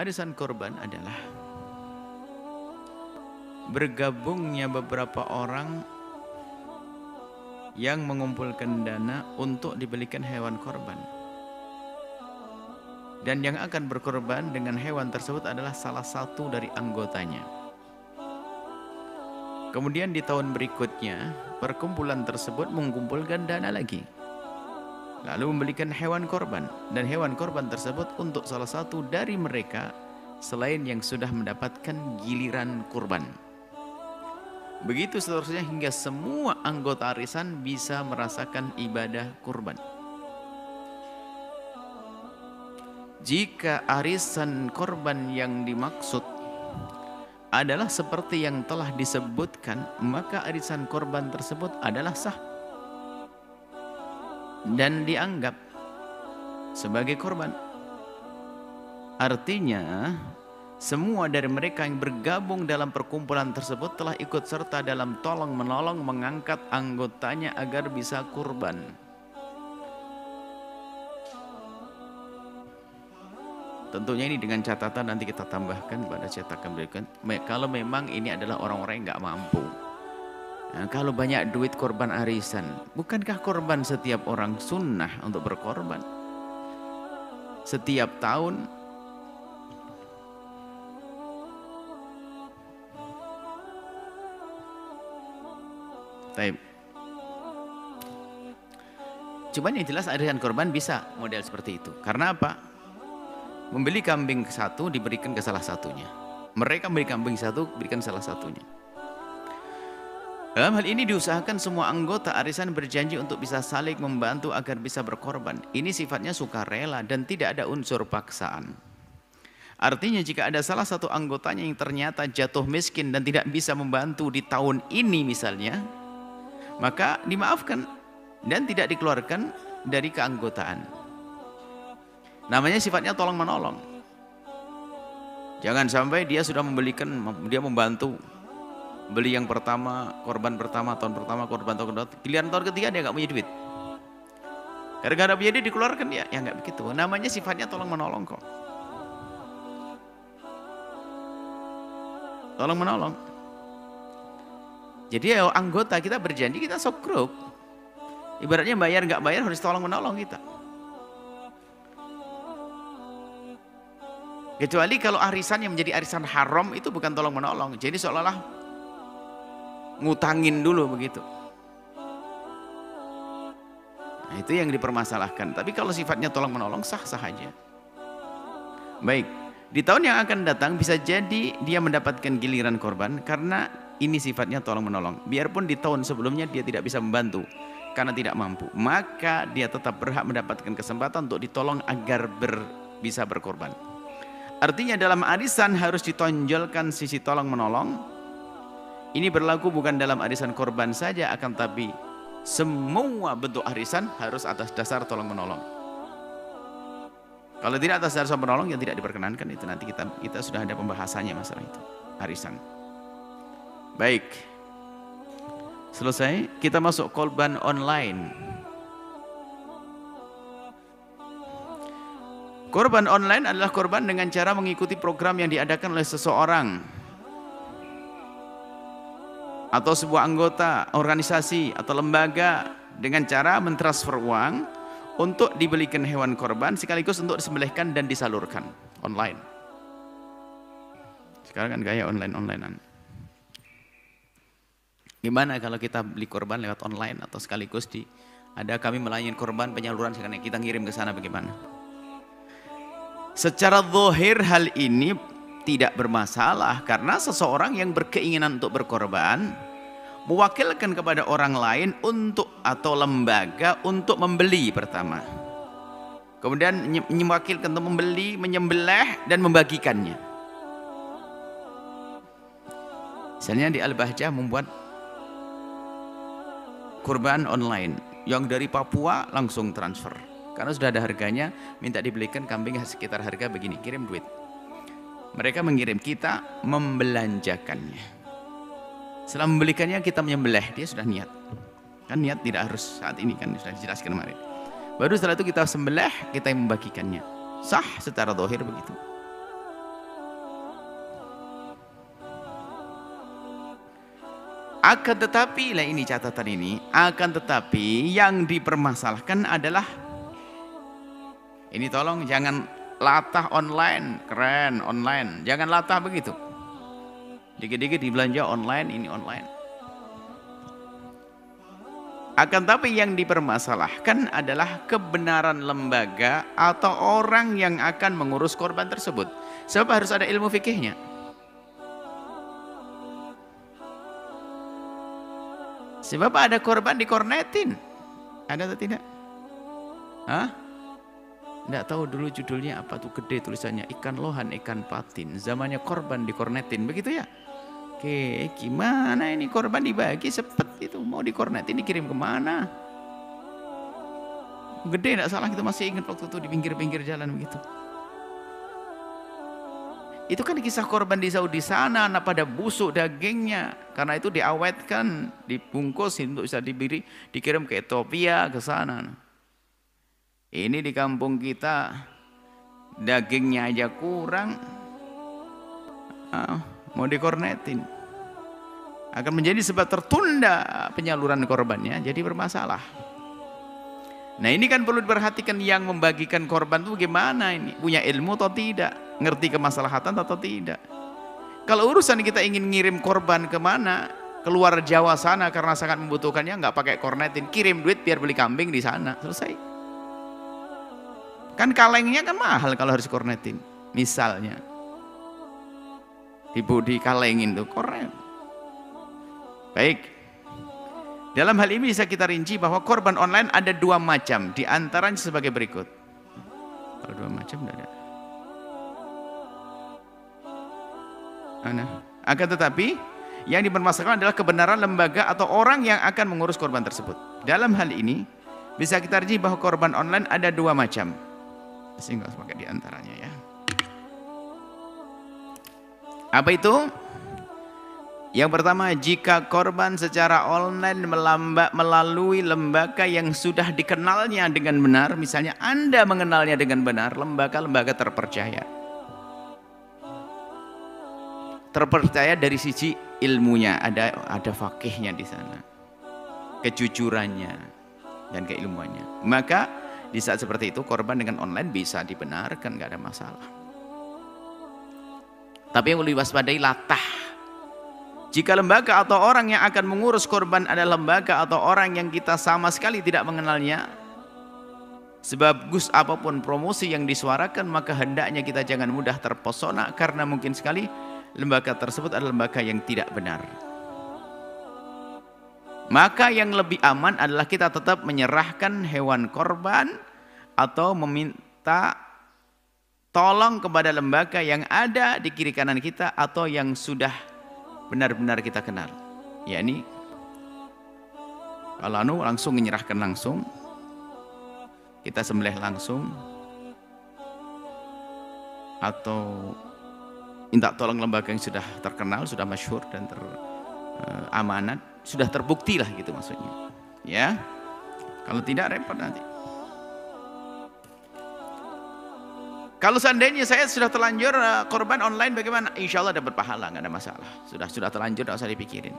Arisan korban adalah bergabungnya beberapa orang yang mengumpulkan dana untuk dibelikan hewan korban. Dan yang akan berkorban dengan hewan tersebut adalah salah satu dari anggotanya. Kemudian di tahun berikutnya, perkumpulan tersebut mengumpulkan dana lagi. Lalu membelikan hewan korban. Dan hewan korban tersebut untuk salah satu dari mereka selain yang sudah mendapatkan giliran kurban. Begitu seterusnya hingga semua anggota arisan bisa merasakan ibadah kurban. Jika arisan korban yang dimaksud adalah seperti yang telah disebutkan, maka arisan korban tersebut adalah sah dan dianggap sebagai korban. Artinya, semua dari mereka yang bergabung dalam perkumpulan tersebut telah ikut serta dalam tolong-menolong mengangkat anggotanya agar bisa kurban. Tentunya ini dengan catatan nanti kita tambahkan pada cetakan berikut. Kalau memang ini adalah orang-orang yang nggak mampu. Nah, kalau banyak duit korban arisan, bukankah korban setiap orang sunnah untuk berkorban? Setiap tahun Taib. Cuman yang jelas arisan korban bisa model seperti itu. Karena apa? Membeli kambing satu diberikan ke salah satunya. Mereka membeli kambing satu, berikan salah satunya. Dalam hal ini diusahakan semua anggota arisan berjanji untuk bisa saling membantu agar bisa berkorban. Ini sifatnya sukarela dan tidak ada unsur paksaan. Artinya jika ada salah satu anggotanya yang ternyata jatuh miskin dan tidak bisa membantu di tahun ini misalnya, maka dimaafkan dan tidak dikeluarkan dari keanggotaan. Namanya sifatnya tolong menolong. Jangan sampai dia sudah membelikan, dia membantu beli yang pertama, korban pertama, tahun pertama, korban tahun kedua, giliran tahun ketiga dia nggak punya duit. Gara-gara punya duit dikeluarkan dia, ya nggak begitu. Namanya sifatnya tolong menolong kok. Tolong menolong. Jadi ya anggota kita berjanji kita sok grup. Ibaratnya bayar nggak bayar harus tolong menolong kita. Kecuali kalau arisan yang menjadi arisan haram itu bukan tolong menolong. Jadi seolah-olah ngutangin dulu begitu. Nah, itu yang dipermasalahkan. Tapi kalau sifatnya tolong menolong sah-sah aja. Baik, di tahun yang akan datang bisa jadi dia mendapatkan giliran korban karena ini sifatnya tolong menolong. Biarpun di tahun sebelumnya dia tidak bisa membantu karena tidak mampu, maka dia tetap berhak mendapatkan kesempatan untuk ditolong agar bisa berkorban. Artinya dalam arisan harus ditonjolkan sisi tolong menolong. Ini berlaku bukan dalam arisan korban saja, akan tapi semua bentuk arisan harus atas dasar tolong menolong. Kalau tidak atas dasar menolong yang tidak diperkenankan, itu nanti kita sudah ada pembahasannya masalah itu arisan. Baik, selesai. Kita masuk korban online. Korban online adalah korban dengan cara mengikuti program yang diadakan oleh seseorang atau sebuah anggota organisasi atau lembaga dengan cara mentransfer uang untuk dibelikan hewan korban sekaligus untuk disembelihkan dan disalurkan online. Sekarang kan gaya online-onlinean. Gimana kalau kita beli korban lewat online atau sekaligus ada kami melayani korban penyaluran sekarang kita ngirim ke sana bagaimana? Secara zahir hal ini tidak bermasalah karena seseorang yang berkeinginan untuk berkorban mewakilkan kepada orang lain atau lembaga untuk membeli pertama. Kemudian mewakilkan untuk membeli, menyembelih dan membagikannya. Misalnya di Al-Bahjah membuat kurban online yang dari Papua langsung transfer. Karena sudah ada harganya, minta dibelikan kambing sekitar harga begini, kirim duit. Mereka mengirim, kita membelanjakannya. Setelah membelikannya kita menyembelih, dia sudah niat. Kan niat tidak harus saat ini, kan sudah dijelaskan kemarin. Baru setelah itu kita sembelih, kita yang membagikannya. Sah secara zahir begitu. Akan tetapi, lah ini catatan ini, akan tetapi yang dipermasalahkan adalah, ini tolong jangan latah online, keren online, jangan latah begitu. Dikit-dikit dibelanja online, ini online. Akan tetapi yang dipermasalahkan adalah kebenaran lembaga atau orang yang akan mengurus korban tersebut. Sebab harus ada ilmu fikihnya. Sebab ada korban dikornetin. Ada atau tidak? Hah? Nggak tahu dulu judulnya apa tuh, gede tulisannya, ikan lohan, ikan patin. Zamannya korban dikornetin, begitu ya? Oke, gimana ini korban dibagi sepet itu, mau dikornetin dikirim kemana? Gede nggak salah, kita masih ingat waktu itu di pinggir-pinggir jalan begitu. Itu kan kisah korban di Saudi sana, nah pada busuk dagingnya. Karena itu diawetkan, dibungkus untuk bisa diberi, dikirim ke Ethiopia, ke sana. Ini di kampung kita, dagingnya aja kurang, mau dikornetin. Akan menjadi sebab tertunda penyaluran korbannya, jadi bermasalah. Nah ini kan perlu diperhatikan, yang membagikan korban itu gimana ini? Punya ilmu atau tidak? Ngerti kemaslahatan atau tidak? Kalau urusan kita ingin ngirim korban kemana, keluar Jawa sana karena sangat membutuhkannya, nggak pakai kornetin, kirim duit biar beli kambing di sana, selesai. Kan kalengnya kan mahal kalau harus kornetin, misalnya. Dikalengin tuh kornet. Baik. Dalam hal ini bisa kita rinci bahwa korban online ada dua macam, di antaranya sebagai berikut. Kalau dua macam tidak ada. Akan tetapi yang dipermasalahkan adalah kebenaran lembaga atau orang yang akan mengurus korban tersebut. Dalam hal ini bisa kita rinci bahwa korban online ada dua macam. Sehingga sebagai di antaranya ya. Apa itu? Yang pertama, jika korban secara online melalui lembaga yang sudah dikenalnya dengan benar, misalnya Anda mengenalnya dengan benar, lembaga-lembaga terpercaya. Terpercaya dari sisi ilmunya, ada fakihnya di sana, kejujurannya dan keilmuannya. Maka di saat seperti itu korban dengan online bisa dibenarkan, nggak ada masalah. Tapi yang perlu diwaspadai latah. Jika lembaga atau orang yang akan mengurus korban adalah lembaga atau orang yang kita sama sekali tidak mengenalnya, sebagus apapun promosi yang disuarakan, maka hendaknya kita jangan mudah terpesona, karena mungkin sekali lembaga tersebut adalah lembaga yang tidak benar. Maka yang lebih aman adalah kita tetap menyerahkan hewan korban atau meminta tolong kepada lembaga yang ada di kiri kanan kita atau yang sudah benar-benar kita kenal. Ya ini kalau langsung menyerahkan langsung, kita sembelih langsung, atau minta tolong lembaga yang sudah terkenal, sudah masyhur dan amanat, sudah terbukti lah gitu maksudnya. Ya, kalau tidak repot nanti. Kalau seandainya saya sudah terlanjur korban online, bagaimana? Insya Allah dapat pahala, nggak ada masalah. Sudah terlanjur, nggak usah dipikirin.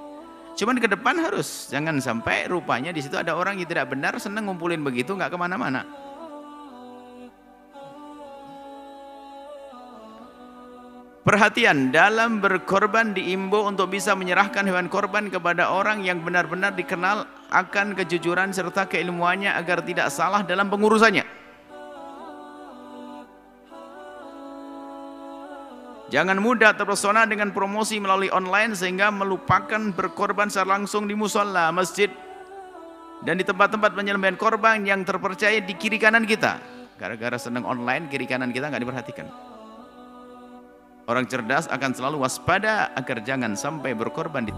Cuman ke depan harus, jangan sampai rupanya di situ ada orang yang tidak benar, seneng ngumpulin begitu, nggak kemana-mana. Perhatian, dalam berkorban diimbau untuk bisa menyerahkan hewan korban kepada orang yang benar-benar dikenal akan kejujuran serta keilmuannya agar tidak salah dalam pengurusannya. Jangan mudah terpesona dengan promosi melalui online sehingga melupakan berkorban secara langsung di musola, masjid, dan di tempat-tempat penyembelihan korban yang terpercaya di kiri kanan kita. Gara-gara senang online, kiri kanan kita nggak diperhatikan. Orang cerdas akan selalu waspada agar jangan sampai berkorban di